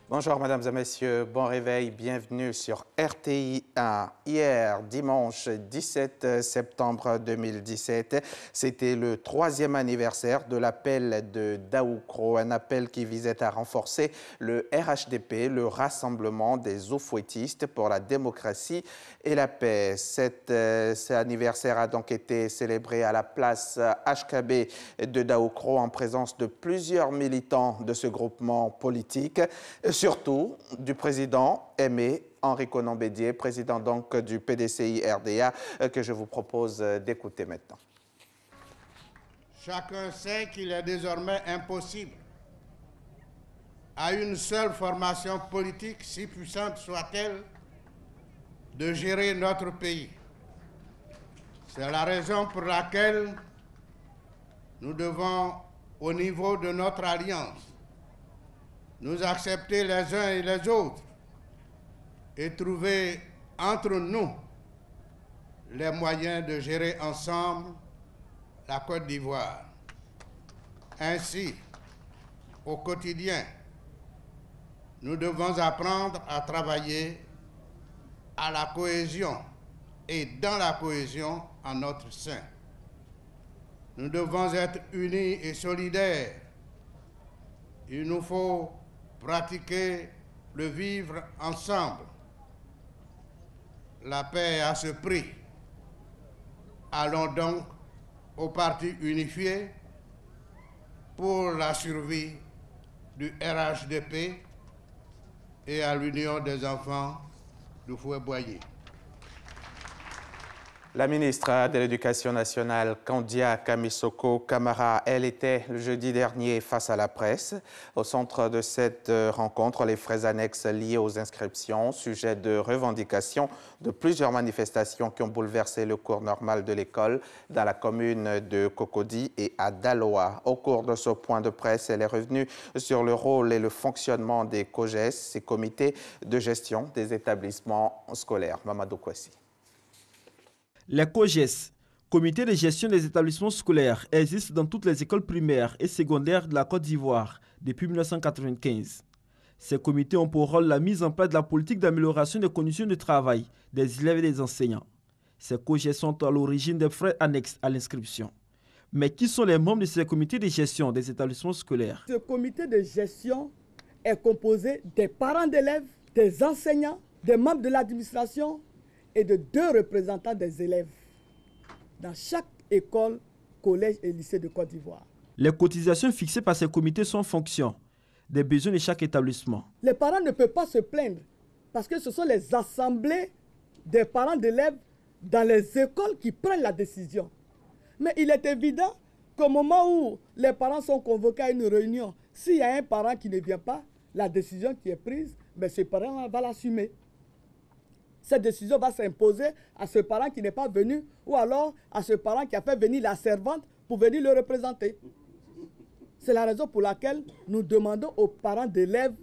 Bonjour mesdames et messieurs, bon réveil, bienvenue sur RTI 1. Hier, dimanche 17 septembre 2017, c'était le 3e anniversaire de l'appel de Daoukro, un appel qui visait à renforcer le RHDP, le Rassemblement des eaux-fouettistes pour la démocratie et la paix. Cet anniversaire a donc été célébré à la place HKB de Daoukro en présence de plusieurs militants de ce groupement politique. Surtout du président Aimé Henri Konan Bédié, président donc du PDCI RDA, que je vous propose d'écouter maintenant. Chacun sait qu'il est désormais impossible à une seule formation politique, si puissante soit-elle, de gérer notre pays. C'est la raison pour laquelle nous devons, au niveau de notre alliance, nous accepter les uns et les autres et trouver entre nous les moyens de gérer ensemble la Côte d'Ivoire. Ainsi, au quotidien, nous devons apprendre à travailler à la cohésion et dans la cohésion en notre sein. Nous devons être unis et solidaires. Il nous faut pratiquer le vivre ensemble. La paix a ce prix. Allons donc au parti unifié pour la survie du RHDP et à l'Union des enfants du Fouet-Boyer. La ministre de l'Éducation nationale, Kandia Kamisoko Kamara, elle était le jeudi dernier face à la presse. Au centre de cette rencontre, les frais annexes liés aux inscriptions, sujet de revendication de plusieurs manifestations qui ont bouleversé le cours normal de l'école dans la commune de Cocody et à Daloa. Au cours de ce point de presse, elle est revenue sur le rôle et le fonctionnement des COGES, ces comités de gestion des établissements scolaires. Mamadou Kwasi. Les COGES, Comité de gestion des établissements scolaires, existent dans toutes les écoles primaires et secondaires de la Côte d'Ivoire depuis 1995. Ces comités ont pour rôle la mise en place de la politique d'amélioration des conditions de travail des élèves et des enseignants. Ces COGES sont à l'origine des frais annexes à l'inscription. Mais qui sont les membres de ces comités de gestion des établissements scolaires? Ce comité de gestion est composé des parents d'élèves, des enseignants, des membres de l'administration et de 2 représentants des élèves dans chaque école, collège et lycée de Côte d'Ivoire. Les cotisations fixées par ces comités sont en fonction des besoins de chaque établissement. Les parents ne peuvent pas se plaindre parce que ce sont les assemblées des parents d'élèves dans les écoles qui prennent la décision. Mais il est évident qu'au moment où les parents sont convoqués à une réunion, s'il y a un parent qui ne vient pas, la décision qui est prise, ce parent va l'assumer. Cette décision va s'imposer à ce parent qui n'est pas venu ou alors à ce parent qui a fait venir la servante pour venir le représenter. C'est la raison pour laquelle nous demandons aux parents d'élèves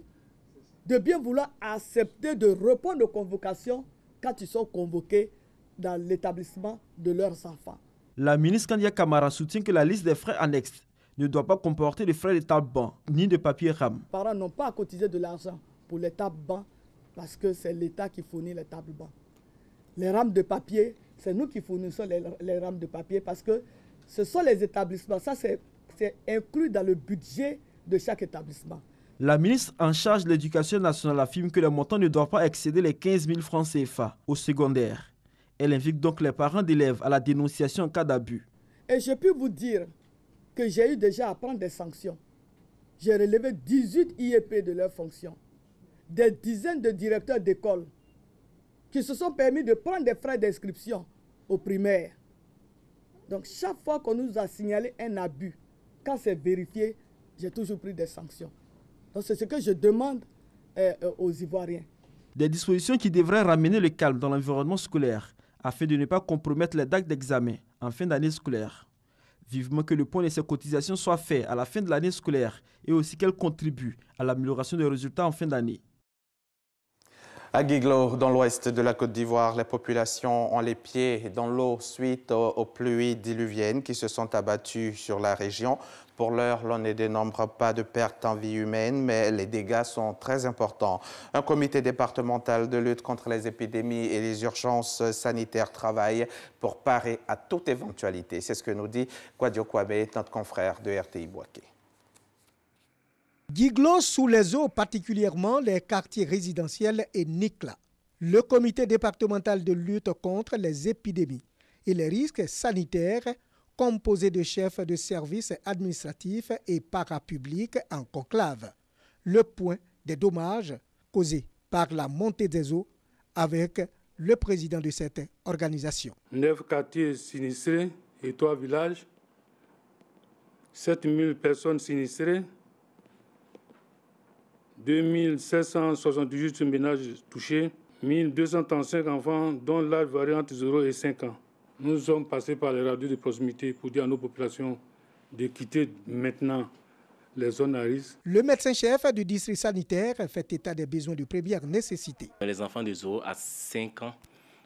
de bien vouloir accepter de répondre aux convocations quand ils sont convoqués dans l'établissement de leurs enfants. La ministre Kandia Kamara soutient que la liste des frais annexes ne doit pas comporter de frais de table-banc ni de papier RAM. Les parents n'ont pas à cotiser de l'argent pour les tables-bancs parce que c'est l'État qui fournit les tables-bancs. Les rames de papier, c'est nous qui fournissons les rames de papier parce que ce sont les établissements. Ça, c'est inclus dans le budget de chaque établissement. La ministre en charge de l'Éducation nationale affirme que les montants ne doivent pas excéder les 15 000 francs CFA au secondaire. Elle invite donc les parents d'élèves à la dénonciation en cas d'abus. Et je peux vous dire que j'ai eu déjà à prendre des sanctions. J'ai relevé 18 IEP de leurs fonctions. Des dizaines de directeurs d'école qui se sont permis de prendre des frais d'inscription au primaire. Donc chaque fois qu'on nous a signalé un abus, quand c'est vérifié, j'ai toujours pris des sanctions. Donc c'est ce que je demande aux Ivoiriens. Des dispositions qui devraient ramener le calme dans l'environnement scolaire afin de ne pas compromettre les dates d'examen en fin d'année scolaire. Vivement que le point de ces cotisations soit fait à la fin de l'année scolaire et aussi qu'elles contribuent à l'amélioration des résultats en fin d'année. À Guiglo, dans l'ouest de la Côte d'Ivoire, les populations ont les pieds dans l'eau suite aux pluies diluviennes qui se sont abattues sur la région. Pour l'heure, l'on ne dénombre pas de pertes en vie humaine, mais les dégâts sont très importants. Un comité départemental de lutte contre les épidémies et les urgences sanitaires travaille pour parer à toute éventualité. C'est ce que nous dit Kwadio Kwabe, notre confrère de RTI Boaké. Guiglo sous les eaux, particulièrement les quartiers résidentiels et Nikla. Le comité départemental de lutte contre les épidémies et les risques sanitaires, composé de chefs de services administratifs et parapublics en conclave. Le point des dommages causés par la montée des eaux avec le président de cette organisation. 9 quartiers sinistrés et 3 villages, 7000 personnes sinistrées, 2778 ménages touchés, 1235 enfants dont l'âge varie entre 0 et 5 ans. Nous sommes passés par les radios de proximité pour dire à nos populations de quitter maintenant les zones à risque. Le médecin-chef du district sanitaire fait état des besoins de première nécessité. Les enfants de 0 à 5 ans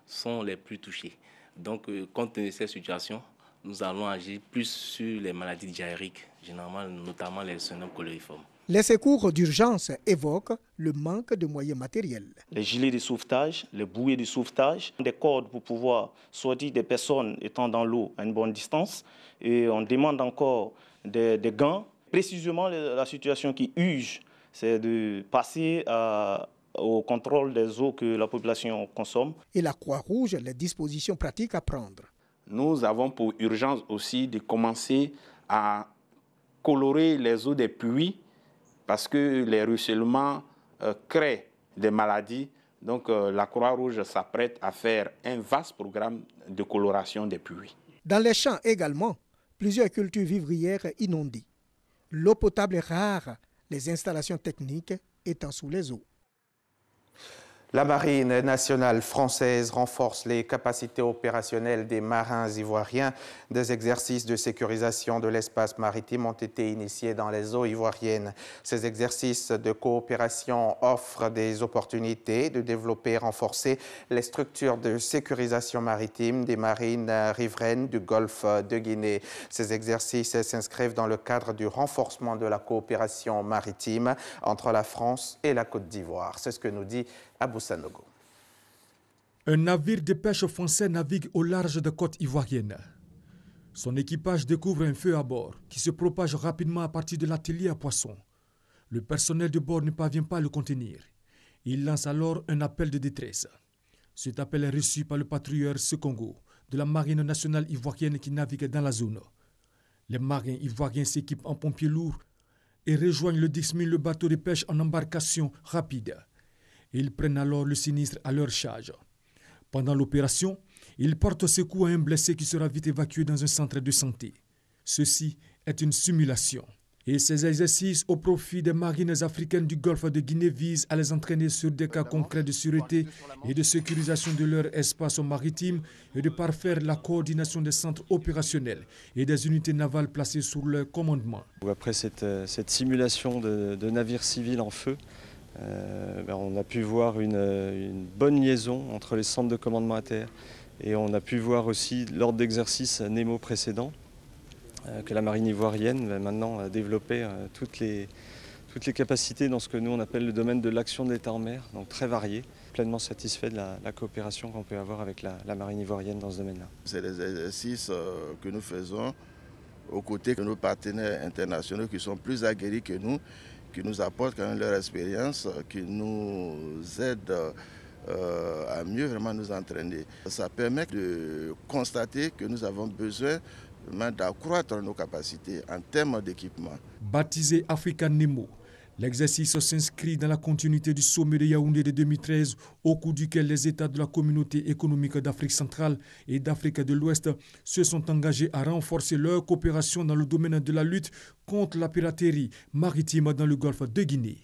sont les plus touchés. Donc, compte tenu de cette situation, nous allons agir plus sur les maladies diarrhéiques, généralement, notamment les syndromes cholériformes. Les secours d'urgence évoquent le manque de moyens matériels. Les gilets de sauvetage, les bouées de sauvetage, des cordes pour pouvoir sortir des personnes étant dans l'eau à une bonne distance. Et on demande encore des gants. Précisément, la situation qui urge, c'est de passer au contrôle des eaux que la population consomme. Et la Croix-Rouge, les dispositions pratiques à prendre. Nous avons pour urgence aussi de commencer à colorer les eaux des puits, parce que les ruissellements créent des maladies. Donc la Croix-Rouge s'apprête à faire un vaste programme de coloration des puits. Dans les champs également, plusieurs cultures vivrières inondées. L'eau potable est rare, les installations techniques étant sous les eaux. La Marine nationale française renforce les capacités opérationnelles des marins ivoiriens. Des exercices de sécurisation de l'espace maritime ont été initiés dans les eaux ivoiriennes. Ces exercices de coopération offrent des opportunités de développer et renforcer les structures de sécurisation maritime des marines riveraines du golfe de Guinée. Ces exercices s'inscrivent dans le cadre du renforcement de la coopération maritime entre la France et la Côte d'Ivoire. C'est ce que nous dit Abou Sanogo. Un navire de pêche français navigue au large de côte ivoirienne. Son équipage découvre un feu à bord qui se propage rapidement à partir de l'atelier à poissons. Le personnel de bord ne parvient pas à le contenir. Il lance alors un appel de détresse. Cet appel est reçu par le patrouilleur Sekongo de la Marine nationale ivoirienne qui navigue dans la zone. Les marins ivoiriens s'équipent en pompiers lourds et rejoignent le 10 000 le bateau de pêche en embarcation rapide. Ils prennent alors le sinistre à leur charge. Pendant l'opération, ils portent secours à un blessé qui sera vite évacué dans un centre de santé. Ceci est une simulation. Et ces exercices au profit des marines africaines du golfe de Guinée visent à les entraîner sur des cas concrets de sûreté et de sécurisation de leur espace maritime et de parfaire la coordination des centres opérationnels et des unités navales placées sous leur commandement. Après cette simulation de navires civils en feu, on a pu voir une bonne liaison entre les centres de commandement à terre et on a pu voir aussi lors d'exercices Nemo précédents que la marine ivoirienne va maintenant développer toutes les capacités dans ce que nous on appelle le domaine de l'action de l'État en mer, donc très varié. Pleinement satisfait de la coopération qu'on peut avoir avec la marine ivoirienne dans ce domaine-là. C'est des exercices que nous faisons aux côtés de nos partenaires internationaux qui sont plus aguerris que nous, qui nous apportent quand même leur expérience, qui nous aident à mieux vraiment nous entraîner. Ça permet de constater que nous avons besoin d'accroître nos capacités en termes d'équipement. Baptisé Africa Nemo, l'exercice s'inscrit dans la continuité du sommet de Yaoundé de 2013, au cours duquel les États de la communauté économique d'Afrique centrale et d'Afrique de l'Ouest se sont engagés à renforcer leur coopération dans le domaine de la lutte contre la piraterie maritime dans le golfe de Guinée.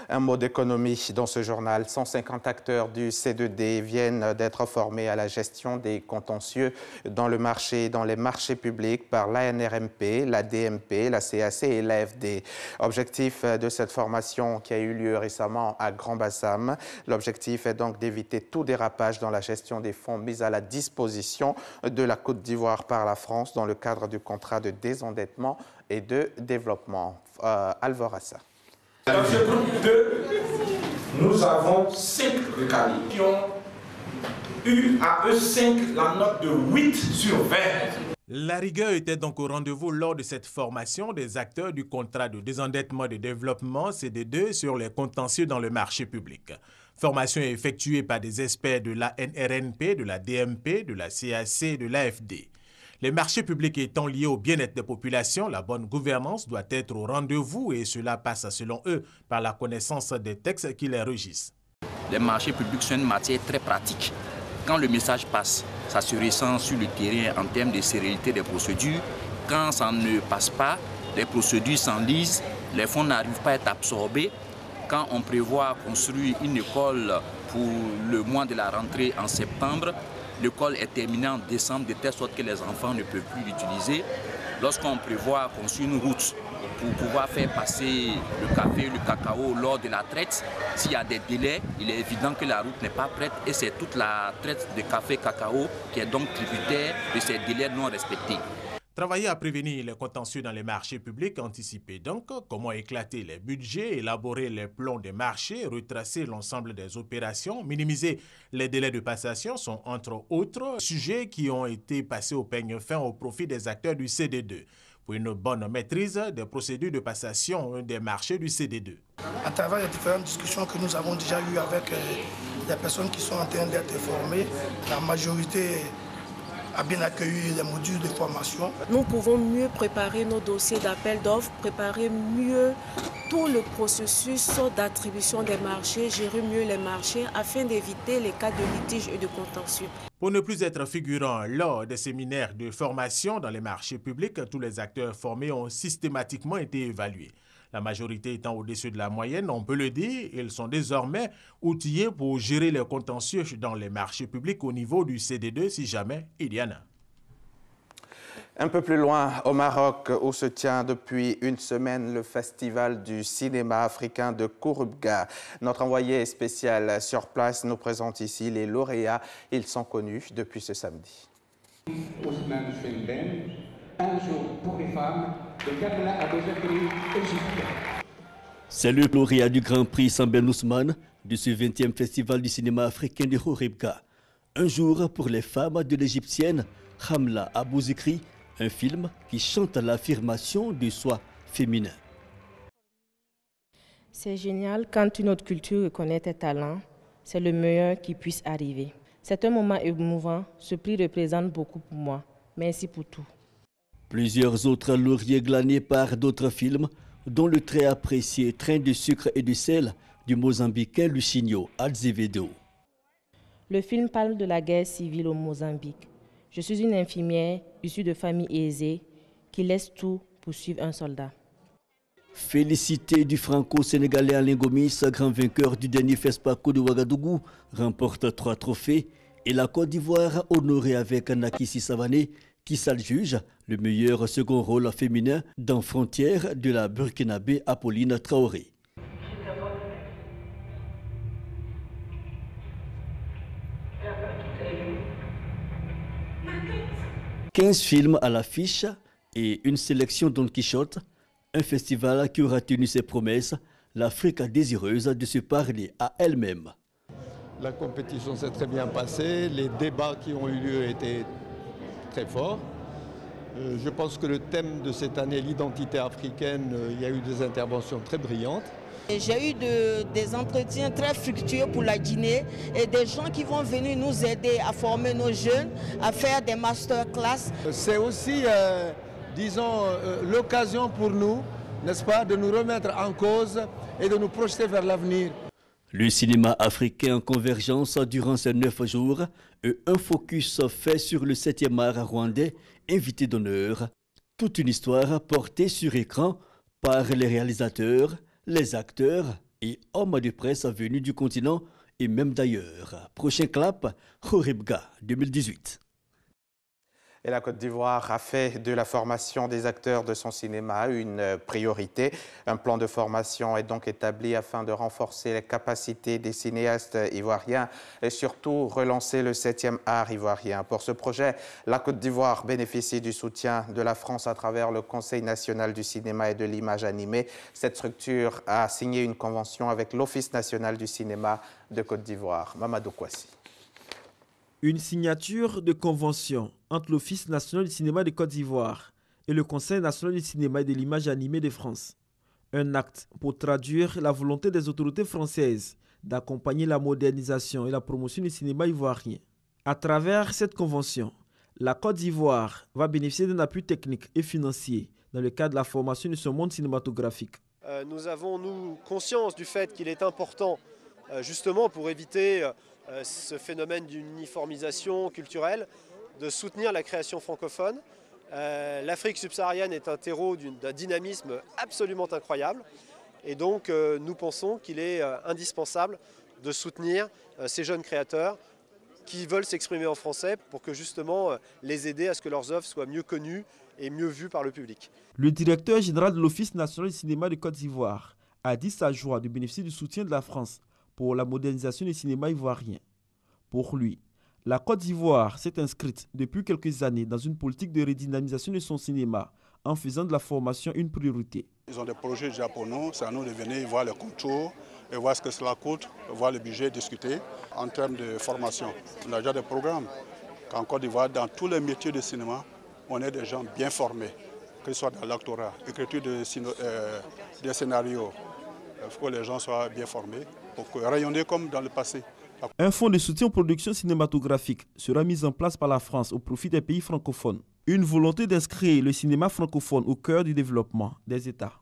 Un mot d'économie dans ce journal. 150 acteurs du C2D viennent d'être formés à la gestion des contentieux dans les marchés publics par l'ANRMP, la DMP, la CAC et l'AFD. Objectif de cette formation qui a eu lieu récemment à Grand-Bassam. L'objectif est donc d'éviter tout dérapage dans la gestion des fonds mis à la disposition de la Côte d'Ivoire par la France dans le cadre du contrat de désendettement et de développement. Alvorassa. Dans ce groupe 2, nous avons 5 recalés qui ont eu à eux 5 la note de 8 sur 20. La rigueur était donc au rendez-vous lors de cette formation des acteurs du contrat de désendettement et de développement CD2 sur les contentieux dans le marché public. Formation effectuée par des experts de la NRNP, de la DMP, de la CAC et de l'AFD. Les marchés publics étant liés au bien-être des populations, la bonne gouvernance doit être au rendez-vous et cela passe selon eux par la connaissance des textes qui les régissent. Les marchés publics sont une matière très pratique. Quand le message passe, ça se ressent sur le terrain en termes de sérénité des procédures. Quand ça ne passe pas, les procédures s'enlisent, les fonds n'arrivent pas à être absorbés. Quand on prévoit construire une école pour le mois de la rentrée en septembre, l'école est terminée en décembre de telle sorte que les enfants ne peuvent plus l'utiliser. Lorsqu'on prévoit construire une route pour pouvoir faire passer le café, le cacao lors de la traite, s'il y a des délais, il est évident que la route n'est pas prête et c'est toute la traite de café-cacao qui est donc tributaire de ces délais non respectés. Travailler à prévenir les contentieux dans les marchés publics, anticiper donc comment éclater les budgets, élaborer les plans des marchés, retracer l'ensemble des opérations, minimiser les délais de passation sont entre autres sujets qui ont été passés au peigne fin au profit des acteurs du CD2 pour une bonne maîtrise des procédures de passation des marchés du CD2. À travers les différentes discussions que nous avons déjà eues avec les personnes qui sont en train d'être formées, la majorité a bien accueilli les modules de formation. Nous pouvons mieux préparer nos dossiers d'appel d'offres, préparer mieux tout le processus d'attribution des marchés, gérer mieux les marchés afin d'éviter les cas de litige et de contentieux. Pour ne plus être figurant lors des séminaires de formation dans les marchés publics, tous les acteurs formés ont systématiquement été évalués. La majorité étant au-dessus de la moyenne, on peut le dire, ils sont désormais outillés pour gérer les contentieux dans les marchés publics au niveau du CD2 si jamais il y en a. Un peu plus loin, au Maroc, où se tient depuis une semaine le Festival du cinéma africain de Kouroubga. Notre envoyé spécial sur place nous présente ici les lauréats. Ils sont connus depuis ce samedi. Un jour pour les femmes de Ghana à Bézakri, Égypte. C'est le lauréat du Grand Prix Sambel Ousmane de ce 20e Festival du cinéma africain de Kouroubga. Un jour pour les femmes de l'égyptienne Hamla Abouzikri, un film qui chante l'affirmation du soi féminin. C'est génial quand une autre culture reconnaît tes talents, c'est le meilleur qui puisse arriver. C'est un moment émouvant, ce prix représente beaucoup pour moi. Merci pour tout. Plusieurs autres lauriers glanés par d'autres films, dont le très apprécié Train de sucre et de sel du Mozambicain Lucinho Azevedo. Le film parle de la guerre civile au Mozambique. Je suis une infirmière issue de famille aisée qui laisse tout pour suivre un soldat. Félicité du franco-sénégalais Alain Gomis, grand vainqueur du dernier FESPACO de Ouagadougou, remporte 3 trophées et la Côte d'Ivoire honorée avec Nakissi Savané qui s'adjuge le meilleur second rôle féminin dans Frontières de la Burkinabé Apolline Traoré. « 15 films à l'affiche et une sélection Don Quichotte, un festival qui aura tenu ses promesses, l'Afrique désireuse de se parler à elle-même. » La compétition s'est très bien passée, les débats qui ont eu lieu étaient très fort. Je pense que le thème de cette année, l'identité africaine, il y a eu des interventions très brillantes. J'ai eu des entretiens très fructueux pour la Guinée et des gens qui vont venir nous aider à former nos jeunes, à faire des masterclass. C'est aussi, disons, l'occasion pour nous, n'est-ce pas, de nous remettre en cause et de nous projeter vers l'avenir. Le cinéma africain en convergence durant ces 9 jours, un focus fait sur le 7e art rwandais, invité d'honneur. Toute une histoire portée sur écran par les réalisateurs, les acteurs et hommes de presse venus du continent et même d'ailleurs. Prochain clap, Horibga 2018. Et la Côte d'Ivoire a fait de la formation des acteurs de son cinéma une priorité. Un plan de formation est donc établi afin de renforcer les capacités des cinéastes ivoiriens et surtout relancer le 7e art ivoirien. Pour ce projet, la Côte d'Ivoire bénéficie du soutien de la France à travers le Conseil national du cinéma et de l'image animée. Cette structure a signé une convention avec l'Office national du cinéma de Côte d'Ivoire. Mamadou Kouassi. Une signature de convention entre l'Office national du cinéma de Côte d'Ivoire et le Conseil national du cinéma et de l'image animée de France. Un acte pour traduire la volonté des autorités françaises d'accompagner la modernisation et la promotion du cinéma ivoirien. À travers cette convention, la Côte d'Ivoire va bénéficier d'un appui technique et financier dans le cadre de la formation de son monde cinématographique. Nous avons, nous, conscience du fait qu'il est important, justement pour éviter ce phénomène d'une uniformisation culturelle, de soutenir la création francophone. L'Afrique subsaharienne est un terreau d'un dynamisme absolument incroyable et donc nous pensons qu'il est indispensable de soutenir ces jeunes créateurs qui veulent s'exprimer en français pour que justement les aider à ce que leurs œuvres soient mieux connues et mieux vues par le public. Le directeur général de l'Office national du cinéma de Côte d'Ivoire a dit sa joie de bénéficier du soutien de la France pour la modernisation du cinéma ivoirien. Pour lui, la Côte d'Ivoire s'est inscrite depuis quelques années dans une politique de redynamisation de son cinéma en faisant de la formation une priorité. Ils ont des projets déjà pour nous, c'est à nous de venir voir les contours et voir ce que cela coûte, voir le budget, discuter. En termes de formation, on a déjà des programmes. En Côte d'Ivoire, dans tous les métiers de cinéma, on est des gens bien formés, que ce soit dans l'actorat, l'écriture des scénarios. Il faut que les gens soient bien formés pour rayonner comme dans le passé. Un fonds de soutien aux productions cinématographiques sera mis en place par la France au profit des pays francophones. Une volonté d'inscrire le cinéma francophone au cœur du développement des États.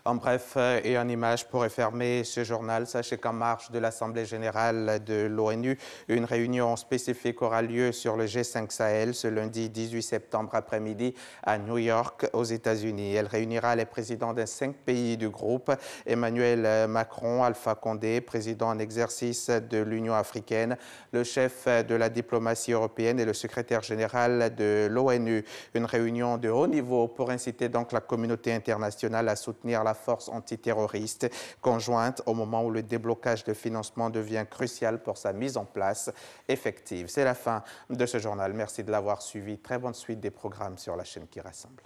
En bref et en images, pour fermer ce journal, sachez qu'en marge de l'Assemblée générale de l'ONU, une réunion spécifique aura lieu sur le G5 Sahel ce lundi 18 septembre après-midi à New York, aux États-Unis. Elle réunira les présidents des 5 pays du groupe, Emmanuel Macron, Alpha Condé, président en exercice de l'Union africaine, le chef de la diplomatie européenne et le secrétaire général de l'ONU. Une réunion de haut niveau pour inciter donc la communauté internationale à soutenir la force antiterroriste conjointe au moment où le déblocage de financement devient crucial pour sa mise en place effective. C'est la fin de ce journal. Merci de l'avoir suivi. Très bonne suite des programmes sur la chaîne qui rassemble.